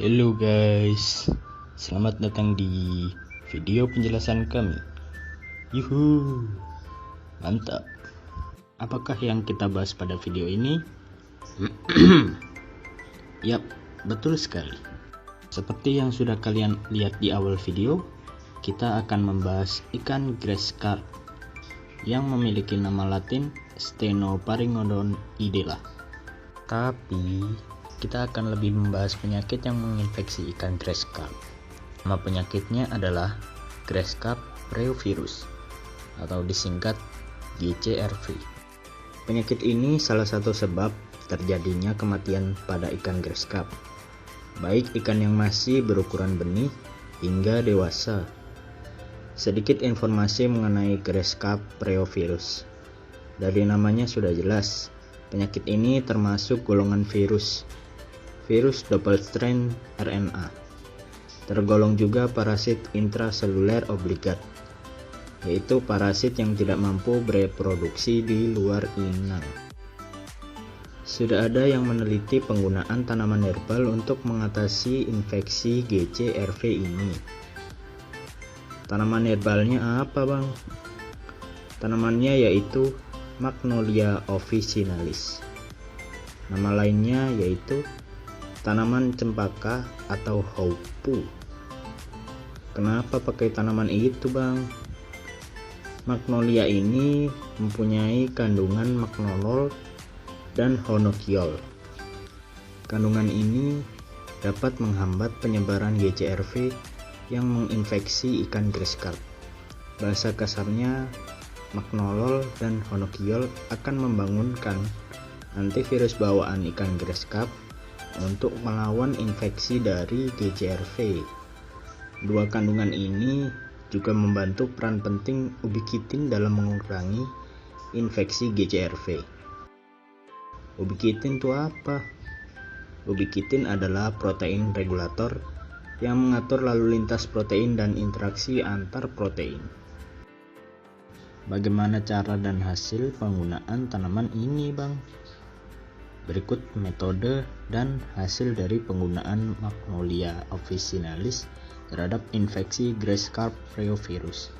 Halo guys, selamat datang di video penjelasan kami. Yuhu, mantap. Apakah yang kita bahas pada video ini? Yap, betul sekali. Seperti yang sudah kalian lihat di awal video, kita akan membahas ikan grass carp yang memiliki nama latin Stenoparingodon idela. Tapi kita akan lebih membahas penyakit yang menginfeksi ikan grass carp. Nama penyakitnya adalah grass carp reovirus atau disingkat GCRV. Penyakit ini salah satu sebab terjadinya kematian pada ikan grass carp, baik ikan yang masih berukuran benih hingga dewasa. Sedikit informasi mengenai grass carp reovirus. Dari namanya sudah jelas, penyakit ini termasuk golongan virus double strand RNA. Tergolong juga parasit intraseluler obligat, yaitu parasit yang tidak mampu bereproduksi di luar inang. Sudah ada yang meneliti penggunaan tanaman herbal untuk mengatasi infeksi GCRV ini. Tanaman herbalnya apa, Bang? Tanamannya yaitu Magnolia officinalis. Nama lainnya yaitu tanaman cempaka atau haupu. Kenapa pakai tanaman itu, Bang? Magnolia ini mempunyai kandungan magnolol dan honokiol. Kandungan ini dapat menghambat penyebaran GCRV yang menginfeksi ikan grass carp. Bahasa kasarnya, magnolol dan honokiol akan membangunkan antivirus bawaan ikan grass carp untuk melawan infeksi dari GCRV. Dua kandungan ini juga membantu peran penting ubiquitin dalam mengurangi infeksi GCRV. Ubiquitin itu apa? Ubiquitin adalah protein regulator yang mengatur lalu lintas protein dan interaksi antar protein. Bagaimana cara dan hasil penggunaan tanaman ini, Bang? Berikut metode dan hasil dari penggunaan Magnolia officinalis terhadap infeksi grass carp reovirus.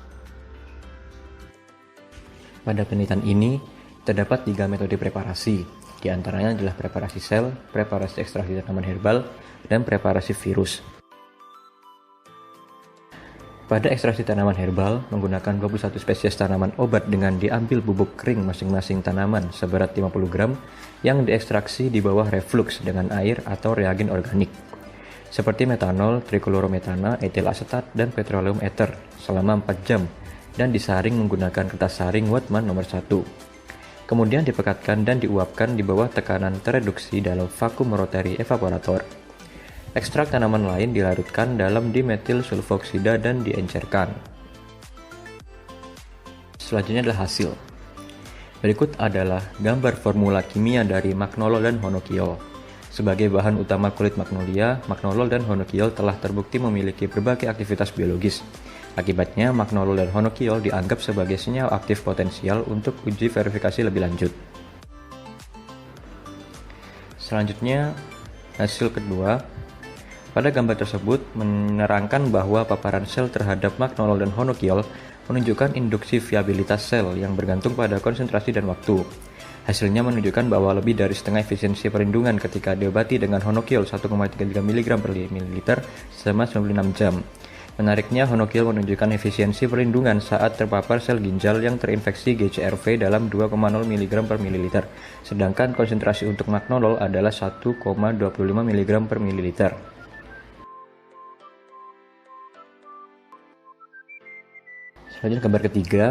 Pada penelitian ini terdapat 3 metode preparasi, di antaranya adalah preparasi sel, preparasi ekstraksi tanaman herbal, dan preparasi virus. Pada ekstraksi tanaman herbal menggunakan 21 spesies tanaman obat dengan diambil bubuk kering masing-masing tanaman seberat 50 gram yang diekstraksi di bawah reflux dengan air atau reagen organik seperti metanol, triklorometana, etil asetat, dan petroleum ether selama 4 jam dan disaring menggunakan kertas saring Whatman nomor 1. Kemudian dipekatkan dan diuapkan di bawah tekanan tereduksi dalam vakum rotary evaporator. Ekstrak tanaman lain dilarutkan dalam dimetil sulfoksida dan diencerkan. Selanjutnya adalah hasil. Berikut adalah gambar formula kimia dari magnolol dan honokiol. Sebagai bahan utama kulit magnolia, magnolol dan honokiol telah terbukti memiliki berbagai aktivitas biologis. Akibatnya, magnolol dan honokiol dianggap sebagai senyawa aktif potensial untuk uji verifikasi lebih lanjut. Selanjutnya, hasil kedua. Pada gambar tersebut menerangkan bahwa paparan sel terhadap magnolol dan honokiol menunjukkan induksi viabilitas sel yang bergantung pada konsentrasi dan waktu. Hasilnya menunjukkan bahwa lebih dari setengah efisiensi perlindungan ketika diobati dengan honokiol 1,33 mg per mililiter selama 96 jam. Menariknya, honokiol menunjukkan efisiensi perlindungan saat terpapar sel ginjal yang terinfeksi GCRV dalam 2,0 mg per mililiter, sedangkan konsentrasi untuk magnolol adalah 1,25 mg per mililiter. Selanjutnya gambar ketiga.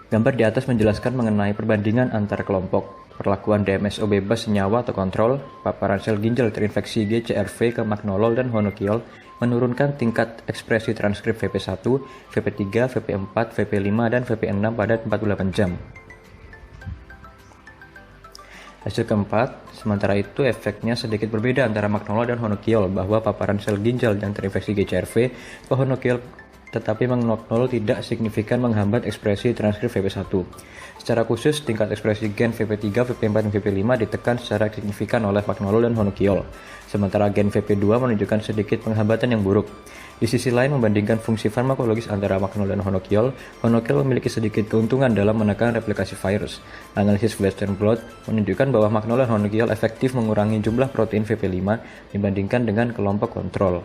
Gambar di atas menjelaskan mengenai perbandingan antar kelompok, perlakuan DMSO bebas senyawa atau kontrol, paparan sel ginjal terinfeksi GCRV ke magnolol dan honokiol menurunkan tingkat ekspresi transkrip VP1, VP3, VP4, VP5, dan VP6 pada 48 jam. Hasil keempat, sementara itu efeknya sedikit berbeda antara magnolol dan honokiol, bahwa paparan sel ginjal yang terinfeksi GCRV ke honokiol tetapi Magnol tidak signifikan menghambat ekspresi transkrip VP1. Secara khusus, tingkat ekspresi gen VP3, VP4, dan VP5 ditekan secara signifikan oleh Magnol dan Honokiol, sementara gen VP2 menunjukkan sedikit penghambatan yang buruk. Di sisi lain, membandingkan fungsi farmakologis antara Magnol dan Honokiol memiliki sedikit keuntungan dalam menekan replikasi virus. Analisis Western blot menunjukkan bahwa Magnol dan Honokiol efektif mengurangi jumlah protein VP5 dibandingkan dengan kelompok kontrol.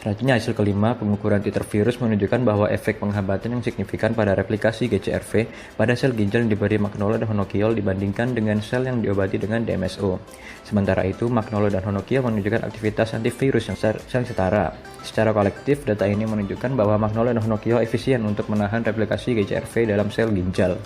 Selanjutnya, hasil kelima, pengukuran titer virus menunjukkan bahwa efek penghambatan yang signifikan pada replikasi GCRV pada sel ginjal yang diberi Magnol dan Honokiol dibandingkan dengan sel yang diobati dengan DMSO. Sementara itu, Magnol dan Honokiol menunjukkan aktivitas antivirus yang setara. Secara kolektif, data ini menunjukkan bahwa Magnol dan Honokiol efisien untuk menahan replikasi GCRV dalam sel ginjal.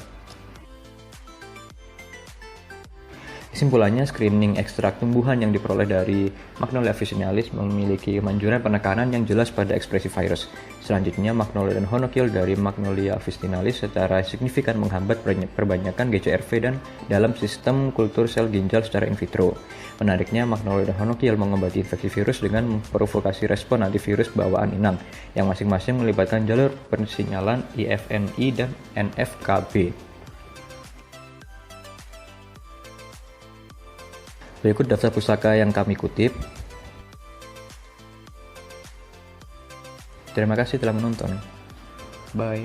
Kesimpulannya, screening ekstrak tumbuhan yang diperoleh dari Magnolia officinalis memiliki kemanjuran penekanan yang jelas pada ekspresi virus. Selanjutnya, Magnolia dan Honokiol dari Magnolia officinalis secara signifikan menghambat perbanyakan GCRV dan dalam sistem kultur sel ginjal secara in vitro. Menariknya, Magnolia dan Honokiol mengobati infeksi virus dengan memprovokasi respon antivirus bawaan inang, yang masing-masing melibatkan jalur persinyalan IFNI dan NFKB. Berikut daftar pustaka yang kami kutip. Terima kasih telah menonton. Bye.